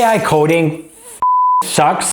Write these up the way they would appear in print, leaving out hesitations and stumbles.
AI coding sucks.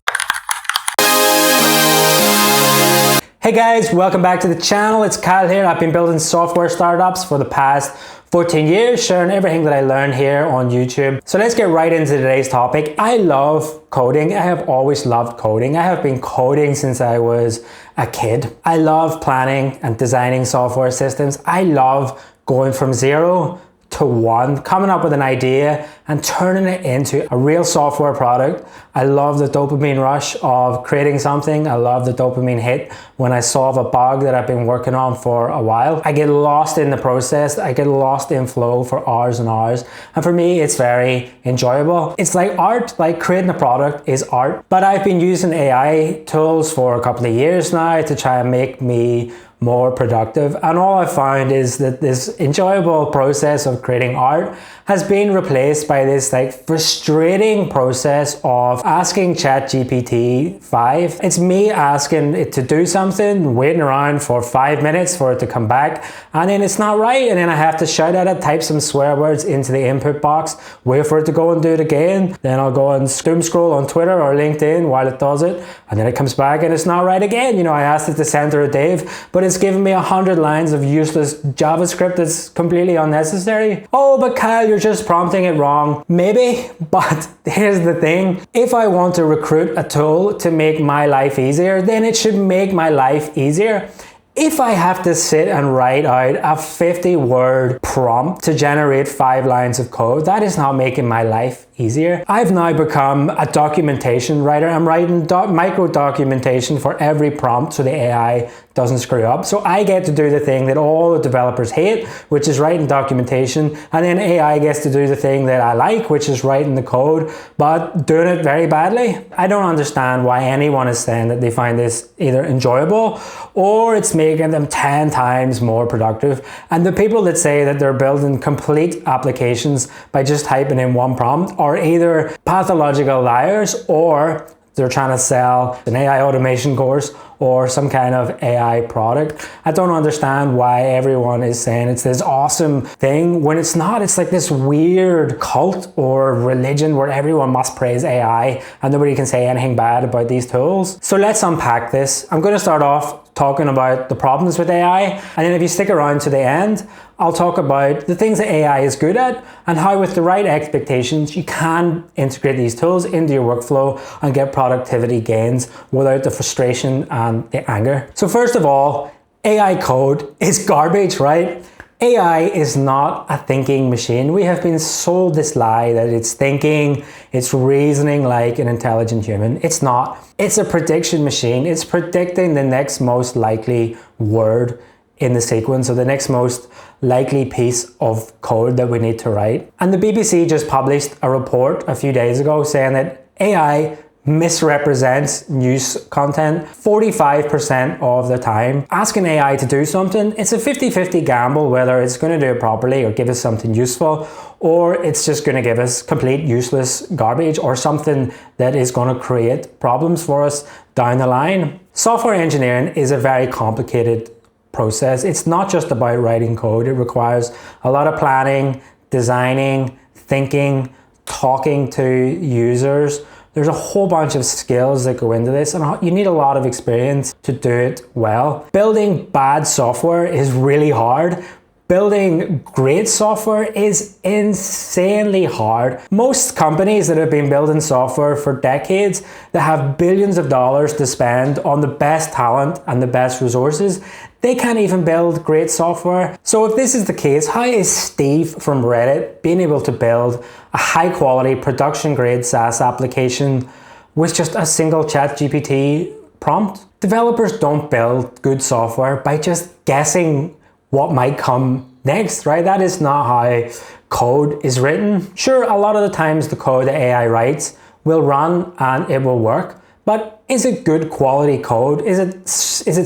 Hey guys, welcome back to the channel. It's Kyle here. I've been building software startups for the past 14 years, sharing everything that I learned here on YouTube. So let's get right into today's topic. I love coding. I have always loved coding. I have been coding since I was a kid. I love planning and designing software systems. I love going from 0 to 1, coming up with an idea and turning it into a real software product. I love the dopamine rush of creating something. I love the dopamine hit when I solve a bug that I've been working on for a while. I get lost in the process. I get lost in flow for hours and hours. And for me, it's very enjoyable. It's like art, like creating a product is art. But I've been using AI tools for a couple of years now to try and make me more productive, and all I found is that this enjoyable process of creating art has been replaced by this like frustrating process of asking ChatGPT 5. It's me asking it to do something, waiting around for 5 minutes for it to come back, and then it's not right, and then I have to shout at it, type some swear words into the input box, wait for it to go and do it again, then I'll go and doom scroll on Twitter or LinkedIn while it does it, and then it comes back and it's not right again. You know, I asked it to center a div, but it's giving me 100 lines of useless JavaScript that's completely unnecessary. Oh, but Kyle, you're just prompting it wrong. Maybe, but here's the thing. If I want to recruit a tool to make my life easier, then it should make my life easier. If I have to sit and write out a 50-word prompt to generate 5 lines of code, that is not making my life easier. I've now become a documentation writer. I'm writing micro documentation for every prompt so the AI doesn't screw up. So I get to do the thing that all the developers hate, which is writing documentation, and then AI gets to do the thing that I like, which is writing the code, but doing it very badly. I don't understand why anyone is saying that they find this either enjoyable or it's making them 10 times more productive. And the people that say that they're building complete applications by just typing in one prompt are either pathological liars or they're trying to sell an AI automation course or some kind of AI product. I don't understand why everyone is saying it's this awesome thing when it's not. It's like this weird cult or religion where everyone must praise AI and nobody can say anything bad about these tools. So let's unpack this. I'm going to start off talking about the problems with AI, and then if you stick around to the end, I'll talk about the things that AI is good at and how with the right expectations you can integrate these tools into your workflow and get productivity gains without the frustration and the anger. So first of all, AI code is garbage, right? AI is not a thinking machine. We have been sold this lie that it's thinking, it's reasoning like an intelligent human. It's not. It's a prediction machine. It's predicting the next most likely word in the sequence, or the next most likely piece of code that we need to write. And the BBC just published a report a few days ago saying that AI misrepresents news content 45% of the time. Asking AI to do something, it's a 50-50 gamble whether it's going to do it properly or give us something useful, or it's just going to give us complete useless garbage or something that is going to create problems for us down the line. Software engineering is a very complicated process. It's not just about writing code. It requires a lot of planning, designing, thinking, talking to users. There's a whole bunch of skills that go into this, and you need a lot of experience to do it well. Building bad software is really hard. Building great software is insanely hard. Most companies that have been building software for decades that have billions of dollars to spend on the best talent and the best resources, they can't even build great software. So if this is the case, how is Steve from Reddit being able to build a high quality production grade SaaS application with just a single ChatGPT prompt? Developers don't build good software by just guessing what might come next, right? That is not how code is written. Sure, a lot of the times the code that AI writes will run and it will work, but is it good quality code? Is it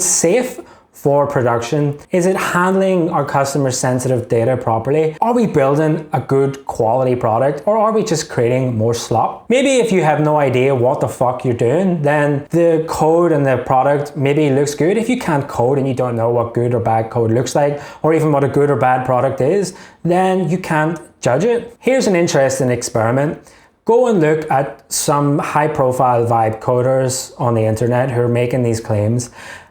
safe for production? Is it handling our customer sensitive data properly? Are we building a good quality product, or are we just creating more slop? Maybe if you have no idea what the fuck you're doing, then the code and the product maybe looks good. If you can't code and you don't know what good or bad code looks like, or even what a good or bad product is, then you can't judge it. Here's an interesting experiment. Go and look at some high profile vibe coders on the internet who are making these claims,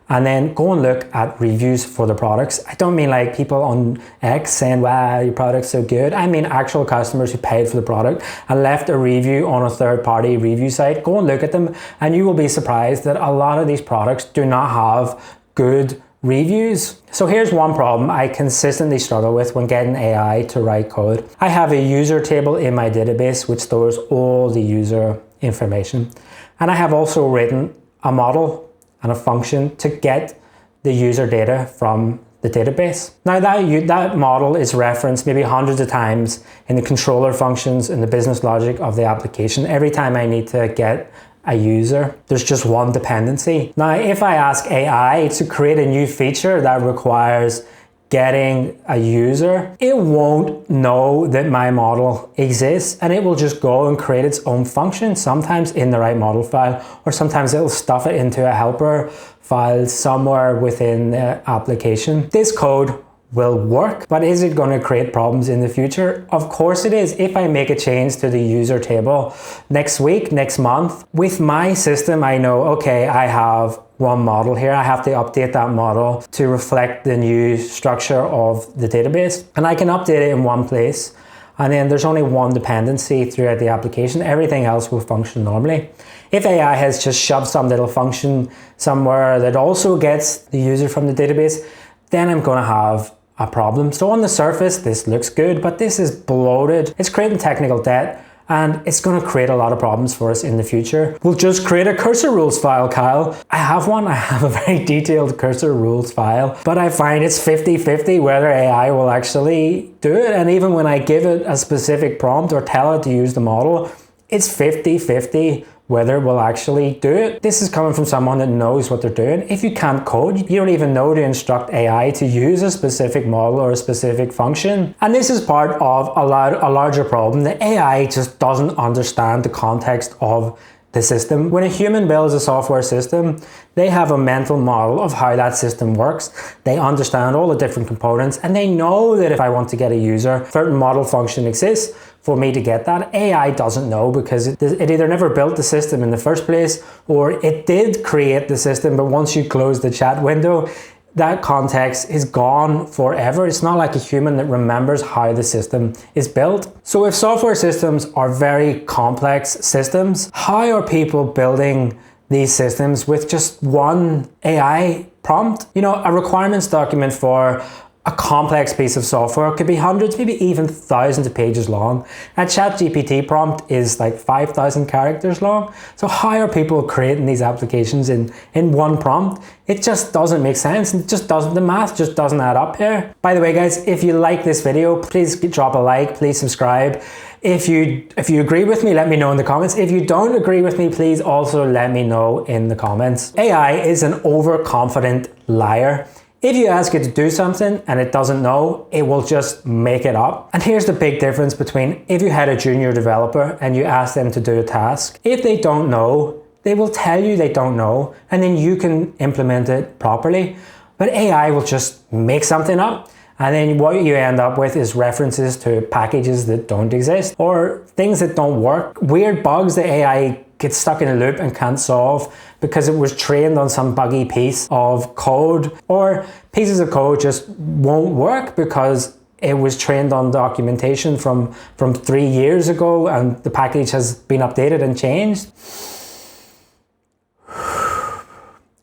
and then go and look at reviews for the products. I don't mean like people on X saying, wow, your product's so good. I mean actual customers who paid for the product and left a review on a third-party review site. Go and look at them, and you will be surprised that a lot of these products do not have good reviews. So here's one problem I consistently struggle with when getting AI to write code. I have a user table in my database which stores all the user information. And I have also written a model and a function to get the user data from the database. Now that model is referenced maybe hundreds of times in the controller functions in the business logic of the application. Every time I need to get a user, there's just one dependency. Now, if I ask AI to create a new feature that requires getting a user, it won't know that my model exists, and it will just go and create its own function, sometimes in the right model file, or sometimes it'll stuff it into a helper file somewhere within the application. This code will work, but is it going to create problems in the future? Of course it is. If I make a change to the user table next week, next month, with my system, I know, okay, I have one model here. I have to update that model to reflect the new structure of the database. And I can update it in one place. And then there's only one dependency throughout the application. Everything else will function normally. If AI has just shoved some little function somewhere that also gets the user from the database, then I'm going to have a problem. So on the surface, this looks good, but this is bloated. It's creating technical debt, and it's going to create a lot of problems for us in the future. We'll just create a cursor rules file, Kyle. I have one. I have a very detailed cursor rules file, but I find it's 50-50 whether AI will actually do it. And even when I give it a specific prompt or tell it to use the model, it's 50-50 whether it will actually do it. This is coming from someone that knows what they're doing. If you can't code, you don't even know to instruct AI to use a specific model or a specific function. And this is part of a larger problem that AI just doesn't understand the context of the system. When a human builds a software system, they have a mental model of how that system works. They understand all the different components, and they know that if I want to get a user, a certain model function exists for me to get that. AI doesn't know because it either never built the system in the first place, or it did create the system, but once you close the chat window, that context is gone forever. It's not like a human that remembers how the system is built. So if software systems are very complex systems, how are people building these systems with just one AI prompt? You know, a requirements document for a complex piece of software could be hundreds, maybe even thousands of pages long. A ChatGPT prompt is like 5,000 characters long. So how are people creating these applications in one prompt? It just doesn't make sense. It just doesn't, the math just doesn't add up here. By the way, guys, if you like this video, please drop a like, please subscribe. If you agree with me, let me know in the comments. If you don't agree with me, please also let me know in the comments. AI is an overconfident liar. If you ask it to do something and it doesn't know, it will just make it up. And here's the big difference between if you had a junior developer and you ask them to do a task. If they don't know, they will tell you they don't know, and then you can implement it properly. But AI will just make something up, and then what you end up with is references to packages that don't exist or things that don't work. Weird bugs that AI gets stuck in a loop and can't solve because it was trained on some buggy piece of code, or pieces of code just won't work because it was trained on documentation from 3 years ago and the package has been updated and changed.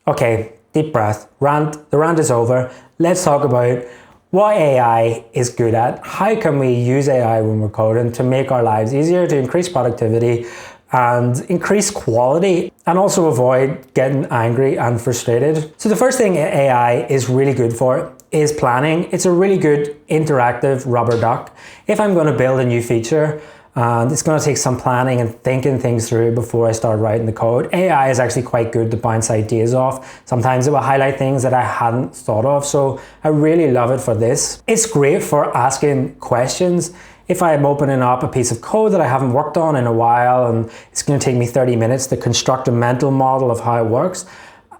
Okay, deep breath. The rant is over. Let's talk about what AI is good at. How can we use AI when we're coding to make our lives easier, to increase productivity and increase quality, and also avoid getting angry and frustrated. So the first thing AI is really good for is planning. It's a really good interactive rubber duck. If I'm going to build a new feature, and it's going to take some planning and thinking things through before I start writing the code, AI is actually quite good to bounce ideas off. Sometimes it will highlight things that I hadn't thought of, so I really love it for this. It's great for asking questions. If I'm opening up a piece of code that I haven't worked on in a while and it's going to take me 30 minutes to construct a mental model of how it works,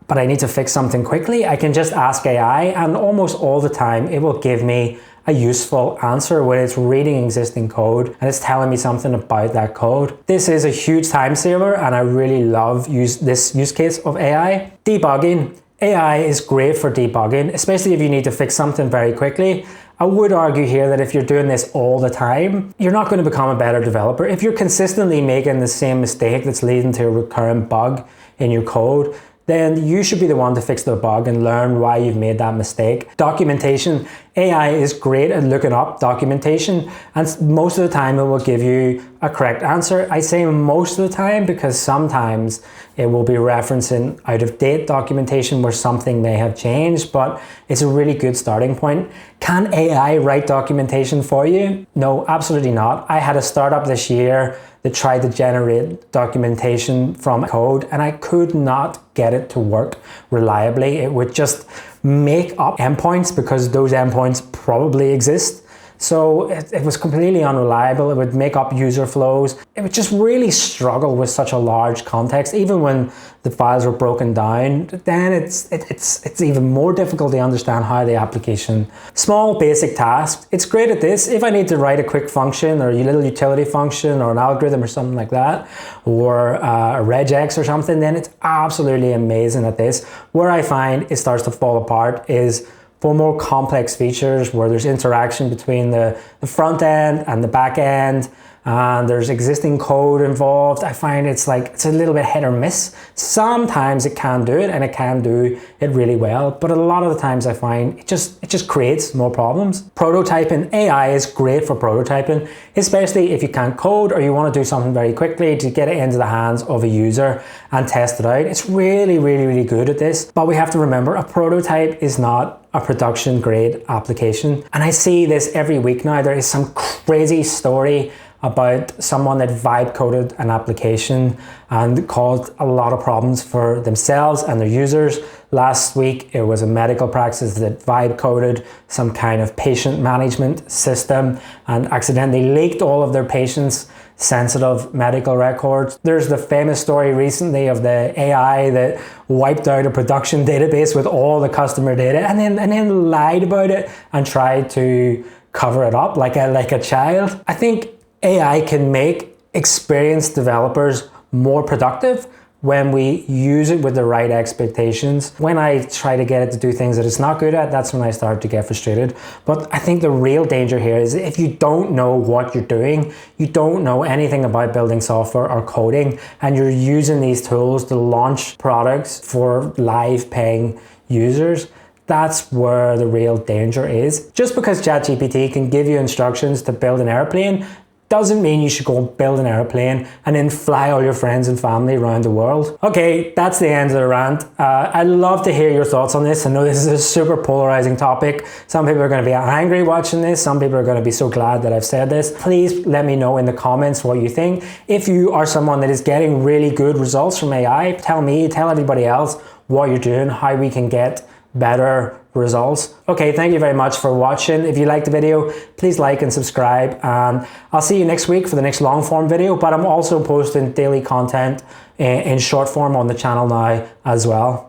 but I need to fix something quickly, I can just ask AI, and almost all the time it will give me a useful answer when it's reading existing code and it's telling me something about that code. This is a huge time saver, and I really love this use case of AI. Debugging. AI is great for debugging, especially if you need to fix something very quickly. I would argue here that if you're doing this all the time, you're not going to become a better developer. If you're consistently making the same mistake that's leading to a recurrent bug in your code, then you should be the one to fix the bug and learn why you've made that mistake. Documentation. AI is great at looking up documentation, and most of the time it will give you a correct answer. I say most of the time because sometimes it will be referencing out of date documentation where something may have changed, but it's a really good starting point. Can AI write documentation for you? No, absolutely not. I had a startup this year that tried to generate documentation from code, and I could not get it to work reliably. It would just make up endpoints because those endpoints probably exist. So it was completely unreliable. It would make up user flows. It would just really struggle with such a large context. Even when the files were broken down, then it's even more difficult to understand how the application. Small basic tasks. It's great at this. If I need to write a quick function or a little utility function or an algorithm or something like that, or a regex or something, then it's absolutely amazing at this. Where I find it starts to fall apart is for more complex features where there's interaction between the front end and the back end, and there's existing code involved. I find it's a little bit hit or miss. Sometimes it can do it, and it can do it really well, but a lot of the times I find it just creates more problems. Prototyping. AI is great for prototyping, especially if you can't code or you want to do something very quickly to get it into the hands of a user and test it out. It's really, really, really good at this, but we have to remember a prototype is not a production grade application. And I see this every week now. There is some crazy story about someone that vibe coded an application and caused a lot of problems for themselves and their users. Last week, it was a medical practice that vibe coded some kind of patient management system and accidentally leaked all of their patients' sensitive medical records. There's the famous story recently of the AI that wiped out a production database with all the customer data and then lied about it and tried to cover it up like a child. I think AI can make experienced developers more productive when we use it with the right expectations. When I try to get it to do things that it's not good at, that's when I start to get frustrated. But I think the real danger here is if you don't know what you're doing, you don't know anything about building software or coding, and you're using these tools to launch products for live paying users, that's where the real danger is. Just because ChatGPT can give you instructions to build an airplane doesn't mean you should go build an airplane and then fly all your friends and family around the world. Okay, that's the end of the rant. I'd love to hear your thoughts on this. I know this is a super polarizing topic. Some people are going to be angry watching this. Some people are going to be so glad that I've said this. Please let me know in the comments what you think. If you are someone that is getting really good results from AI, tell me, tell everybody else what you're doing, how we can get better results. Okay, thank you very much for watching. If you liked the video, please like and subscribe, and I'll see you next week for the next long form video, but I'm also posting daily content in short form on the channel now as well.